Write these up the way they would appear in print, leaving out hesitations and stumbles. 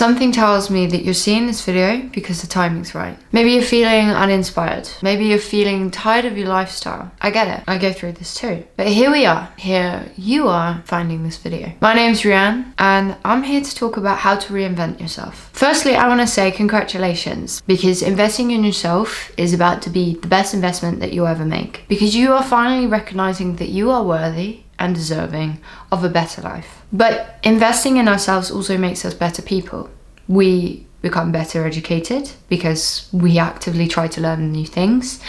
Something tells me that you're seeing this video because the timing's right. Maybe you're feeling uninspired. Maybe you're feeling tired of your lifestyle. I get it. I go through this too. But here we are. Here you are finding this video. My name's Rhiane and I'm here to talk about how to reinvent yourself. Firstly, I want to say congratulations, because investing in yourself is about to be the best investment that you'll ever make, because you are finally recognizing that you are worthy and deserving of a better life. But investing in ourselves also makes us better people. We become better educated because we actively try to learn new things.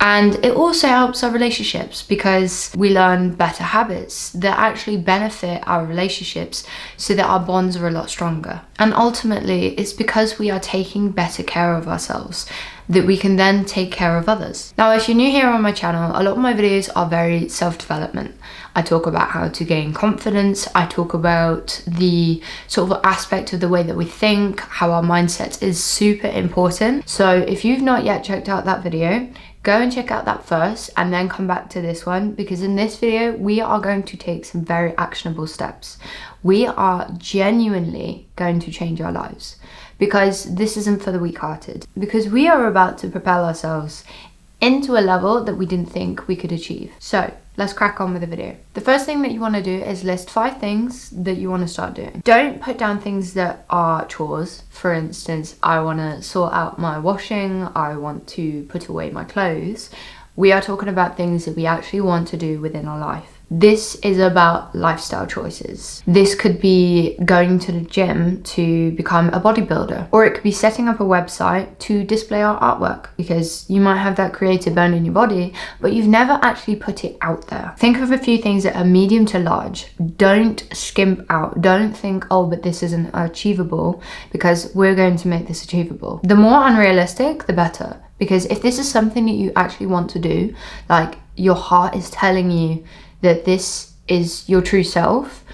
And it also helps our relationships because we learn better habits that actually benefit our relationships so that our bonds are a lot stronger. And ultimately, it's because we are taking better care of ourselves that we can then take care of others. Now, if you're new here on my channel, a lot of my videos are very self-development. I talk about how to gain confidence. I talk about the sort of aspect of the way that we think, how our mindset is super important. So if you've not yet checked out that video, go and check out that first and then come back to this one, because in this video, we are going to take some very actionable steps. We are genuinely going to change our lives, because this isn't for the weak-hearted, because we are about to propel ourselves into a level that we didn't think we could achieve. So let's crack on with the video. The first thing that you want to do is list 5 things that you want to start doing. Don't put down things that are chores. For instance, I want to sort out my washing, I want to put away my clothes. We are talking about things that we actually want to do within our life. This is about lifestyle choices. This could be going to the gym to become a bodybuilder, or it could be setting up a website to display our artwork, because you might have that creative bone in your body, but you've never actually put it out there. Think of a few things that are medium to large. Don't skimp out. Don't think, oh, but this isn't achievable, because we're going to make this achievable. The more unrealistic, the better. Because if this is something that you actually want to do, like your heart is telling you that this is your true self,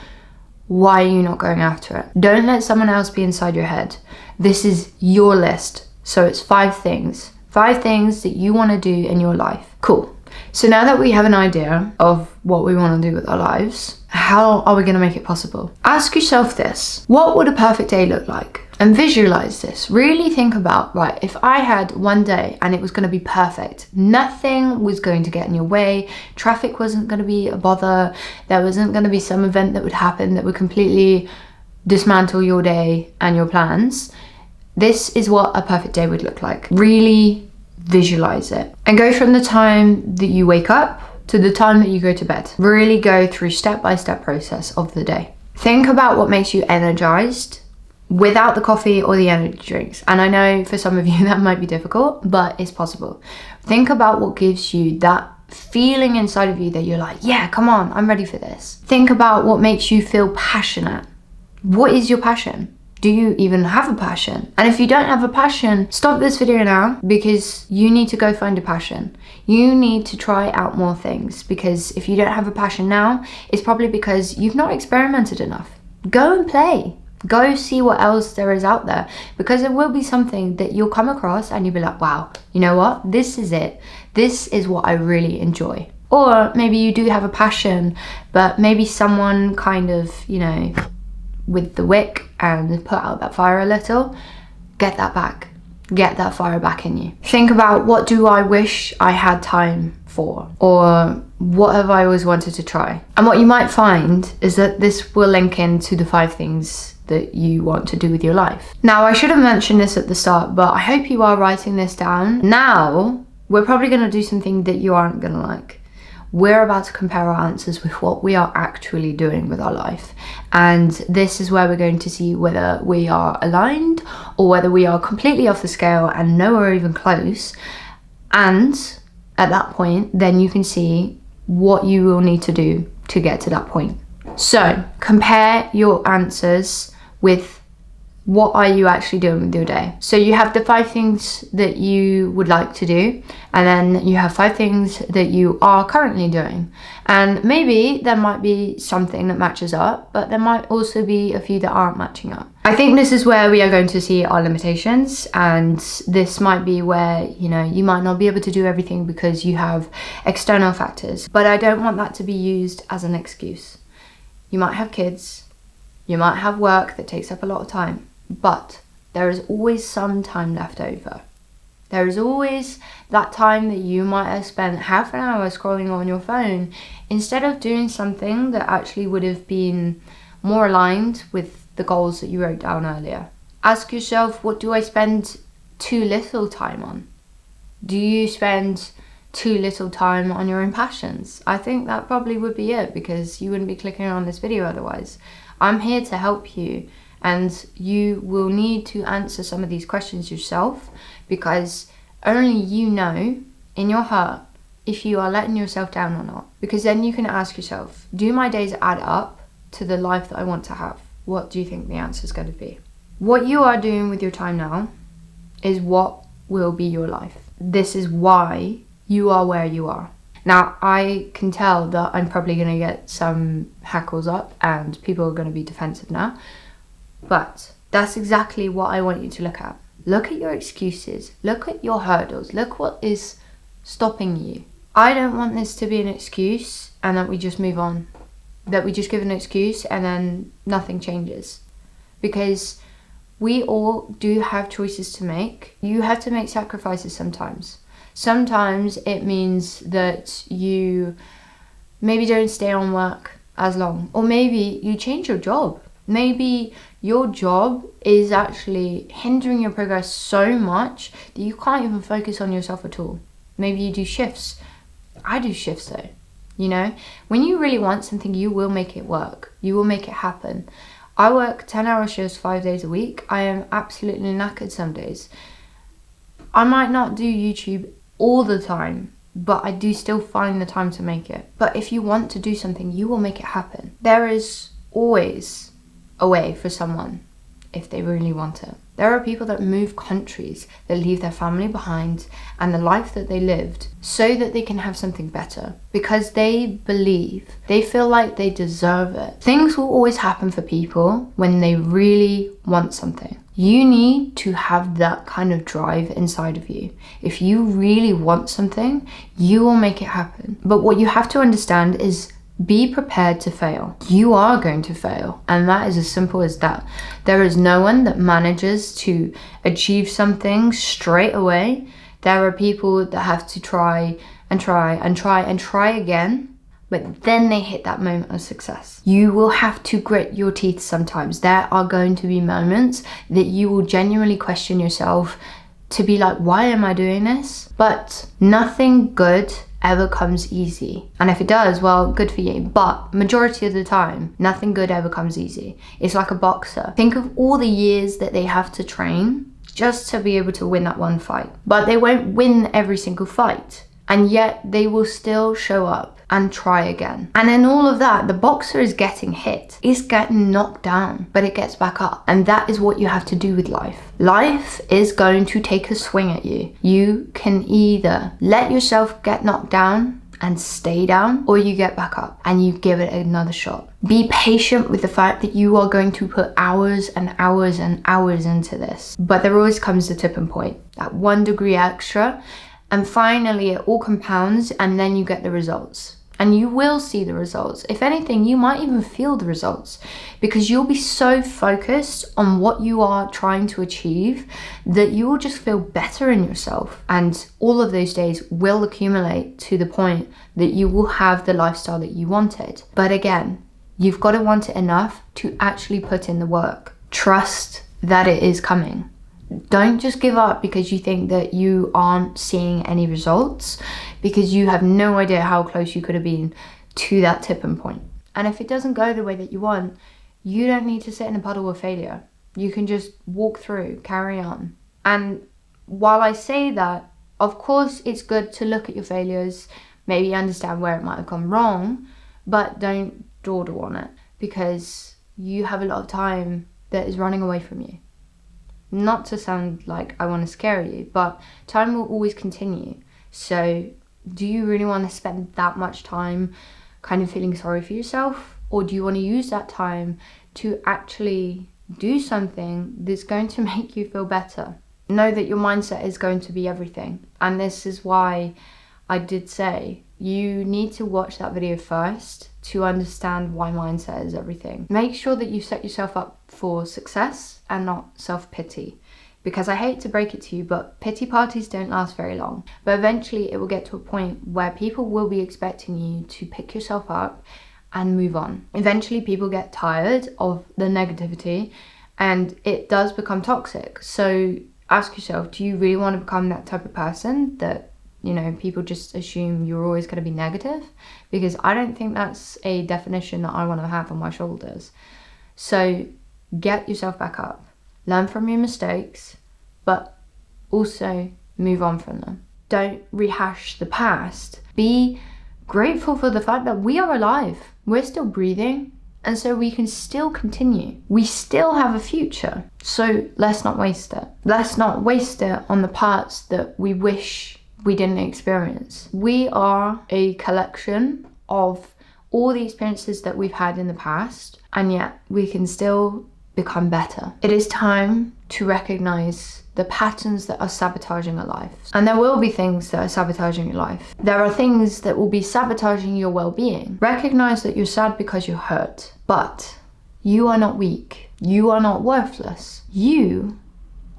why are you not going after it? Don't let someone else be inside your head. This is your list. So it's 5 things. 5 things that you want to do in your life. Cool. So now that we have an idea of what we want to do with our lives, how are we going to make it possible? Ask yourself this. What would a perfect day look like? And visualize this. Really think about, right, if I had one day and it was going to be perfect, nothing was going to get in your way, traffic wasn't going to be a bother, there wasn't going to be some event that would happen that would completely dismantle your day and your plans. This is what a perfect day would look like. Really visualize it. And go from the time that you wake up to the time that you go to bed. Really go through step-by-step process of the day. Think about what makes you energized without the coffee or the energy drinks. And I know for some of you that might be difficult, but it's possible. Think about what gives you that feeling inside of you that you're like, yeah, come on, I'm ready for this. Think about what makes you feel passionate. What is your passion? Do you even have a passion? And if you don't have a passion, stop this video now, because you need to go find a passion. You need to try out more things, because if you don't have a passion now, it's probably because you've not experimented enough. Go and play. Go see what else there is out there, because it will be something that you'll come across and you'll be like, wow, you know what? This is it. This is what I really enjoy. Or maybe you do have a passion, but maybe someone kind of, you know, with the wick and put out that fire a little, get that back. Get that fire back in you. Think about, what do I wish I had time for? Or what have I always wanted to try? And what you might find is that this will link into the 5 things that you want to do with your life. Now, I should have mentioned this at the start, but I hope you are writing this down. Now, we're probably going to do something that you aren't going to like. We're about to compare our answers with what we are actually doing with our life. And this is where we're going to see whether we are aligned or whether we are completely off the scale and nowhere even close. And at that point, then you can see what you will need to do to get to that point. So compare your answers with what are you actually doing with your day. So you have the 5 things that you would like to do, and then you have 5 things that you are currently doing. And maybe there might be something that matches up, but there might also be a few that aren't matching up. I think this is where we are going to see our limitations, and this might be where, you know, you might not be able to do everything because you have external factors, but I don't want that to be used as an excuse. You might have kids, you might have work that takes up a lot of time. But there is always some time left over. There is always that time that you might have spent half an hour scrolling on your phone instead of doing something that actually would have been more aligned with the goals that you wrote down earlier. Ask yourself, what do I spend too little time on? Do you spend too little time on your own passions? I think that probably would be it, because you wouldn't be clicking on this video otherwise. I'm here to help you, and you will need to answer some of these questions yourself, because only you know in your heart if you are letting yourself down or not. Because then you can ask yourself, do my days add up to the life that I want to have? What do you think the answer is going to be? What you are doing with your time now is what will be your life. This is why you are where you are. Now, I can tell that I'm probably going to get some hackles up and people are going to be defensive now, but that's exactly what I want you to look at. Look at your excuses, look at your hurdles, look what is stopping you. I don't want this to be an excuse and that we just move on, that we just give an excuse and then nothing changes. Because we all do have choices to make. You have to make sacrifices sometimes. Sometimes it means that you maybe don't stay on work as long, or maybe you change your job. Maybe your job is actually hindering your progress so much that you can't even focus on yourself at all. Maybe you do shifts. I do shifts though. You know, when you really want something, you will make it work. You will make it happen. I work 10-hour shifts 5 days a week. I am absolutely knackered some days. I might not do YouTube all the time, but I do still find the time to make it. But if you want to do something, you will make it happen. There is always a way for someone if they really want it. There are people that move countries, that leave their family behind and the life that they lived so that they can have something better, because they believe, they feel like they deserve it. Things will always happen for people when they really want something. You need to have that kind of drive inside of you. If you really want something, you will make it happen. But what you have to understand is be prepared to fail. You are going to fail, and that is as simple as that. There is no one that manages to achieve something straight away. There are people that have to try and try and try and try again, but then they hit that moment of success. You will have to grit your teeth sometimes. There are going to be moments that you will genuinely question yourself, to be like, why am I doing this? But nothing good ever comes easy. And if it does, well, good for you. But majority of the time, nothing good ever comes easy. It's like a boxer. Think of all the years that they have to train just to be able to win that one fight. But they won't win every single fight. And yet they will still show up and try again. And in all of that, the boxer is getting hit. It's getting knocked down, but it gets back up. And that is what you have to do with life. Life is going to take a swing at you. You can either let yourself get knocked down and stay down, or you get back up and you give it another shot. Be patient with the fact that you are going to put hours and hours and hours into this. But there always comes the tipping point, that 1 degree extra. And finally, it all compounds, and then you get the results. And you will see the results. If anything, you might even feel the results, because you'll be so focused on what you are trying to achieve that you will just feel better in yourself. And all of those days will accumulate to the point that you will have the lifestyle that you wanted. But again, you've got to want it enough to actually put in the work. Trust that it is coming. Don't just give up because you think that you aren't seeing any results, because you have no idea how close you could have been to that tipping point. And if it doesn't go the way that you want, you don't need to sit in a puddle of failure. You can just walk through, carry on. And while I say that, of course, it's good to look at your failures, maybe understand where it might have gone wrong, but don't dawdle on it, because you have a lot of time that is running away from you. Not to sound like I want to scare you, but time will always continue. So do you really want to spend that much time kind of feeling sorry for yourself? Or do you want to use that time to actually do something that's going to make you feel better? Know that your mindset is going to be everything. And this is why I did say you need to watch that video first to understand why mindset is everything. Make sure that you set yourself up for success and not self-pity. Because I hate to break it to you, but pity parties don't last very long. But eventually it will get to a point where people will be expecting you to pick yourself up and move on. Eventually people get tired of the negativity and it does become toxic. So ask yourself, do you really want to become that type of person that, you know, people just assume you're always going to be negative? Because I don't think that's a definition that I want to have on my shoulders. So get yourself back up. Learn from your mistakes, but also move on from them. Don't rehash the past. Be grateful for the fact that we are alive. We're still breathing, and so we can still continue. We still have a future, so let's not waste it. Let's not waste it on the parts that we wish we didn't experience. We are a collection of all the experiences that we've had in the past, and yet we can still become better. It is time to recognize the patterns that are sabotaging our lives. And there will be things that are sabotaging your life. There are things that will be sabotaging your well-being. Recognize that you're sad because you're hurt, but you are not weak. You are not worthless. You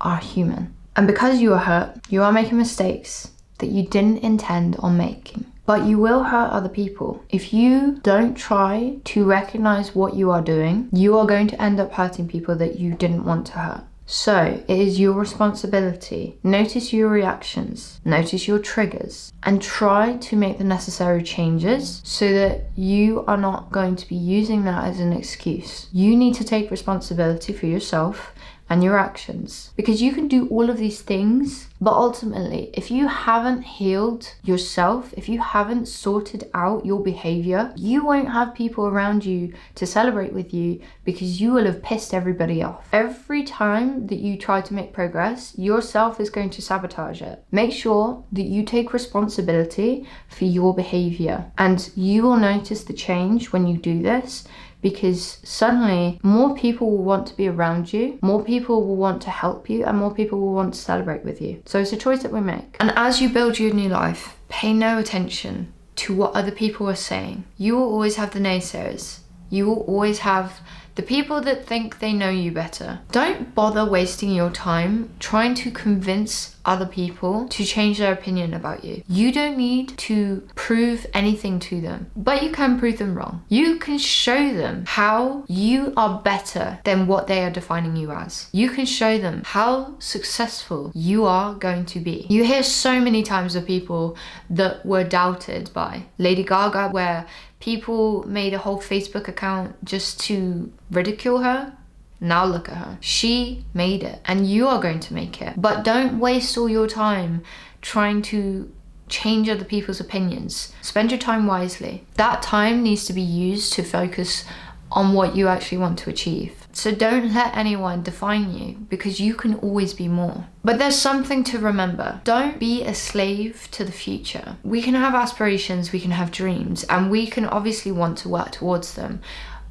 are human. And because you are hurt, you are making mistakes that you didn't intend on making. But you will hurt other people. If you don't try to recognize what you are doing, you are going to end up hurting people that you didn't want to hurt. So it is your responsibility. Notice your reactions, notice your triggers, and try to make the necessary changes so that you are not going to be using that as an excuse. You need to take responsibility for yourself and your actions, because you can do all of these things, but ultimately if you haven't healed yourself, if you haven't sorted out your behavior, you won't have people around you to celebrate with you, because you will have pissed everybody off. Every time that you try to make progress, yourself is going to sabotage it. Make sure that you take responsibility for your behavior, and you will notice the change when you do this, because suddenly more people will want to be around you, more people will want to help you, and more people will want to celebrate with you. So it's a choice that we make. And as you build your new life, pay no attention to what other people are saying. You will always have the naysayers. You will always have the people that think they know you better. Don't bother wasting your time trying to convince other people to change their opinion about you. You don't need to prove anything to them, but you can prove them wrong. You can show them how you are better than what they are defining you as. You can show them how successful you are going to be. You hear so many times of people that were doubted by Lady Gaga, where people made a whole Facebook account just to ridicule her. Now look at her. She made it, and you are going to make it. But don't waste all your time trying to change other people's opinions. Spend your time wisely. That time needs to be used to focus on what you actually want to achieve. So don't let anyone define you, because you can always be more. But there's something to remember. Don't be a slave to the future. We can have aspirations, we can have dreams, and we can obviously want to work towards them.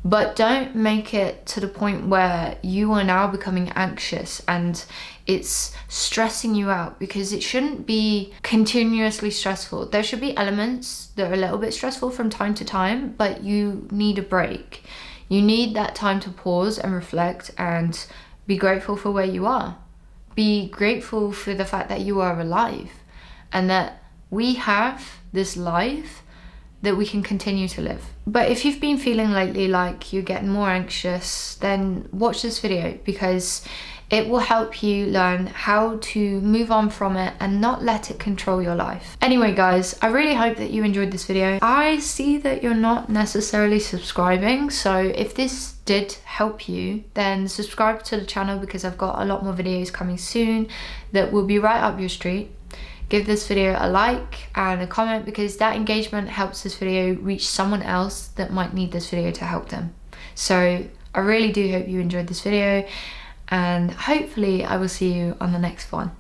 But don't make it to the point where you are now becoming anxious and it's stressing you out, because it shouldn't be continuously stressful. There should be elements that are a little bit stressful from time to time, but you need a break. You need that time to pause and reflect and be grateful for where you are. Be grateful for the fact that you are alive and that we have this life that we can continue to live. But if you've been feeling lately like you're getting more anxious, then watch this video, because it will help you learn how to move on from it and not let it control your life. Anyway guys, I really hope that you enjoyed this video. I see that you're not necessarily subscribing, so if this did help you, then subscribe to the channel, because I've got a lot more videos coming soon that will be right up your street. Give this video a like and a comment, because that engagement helps this video reach someone else that might need this video to help them. So I really do hope you enjoyed this video, and hopefully I will see you on the next one.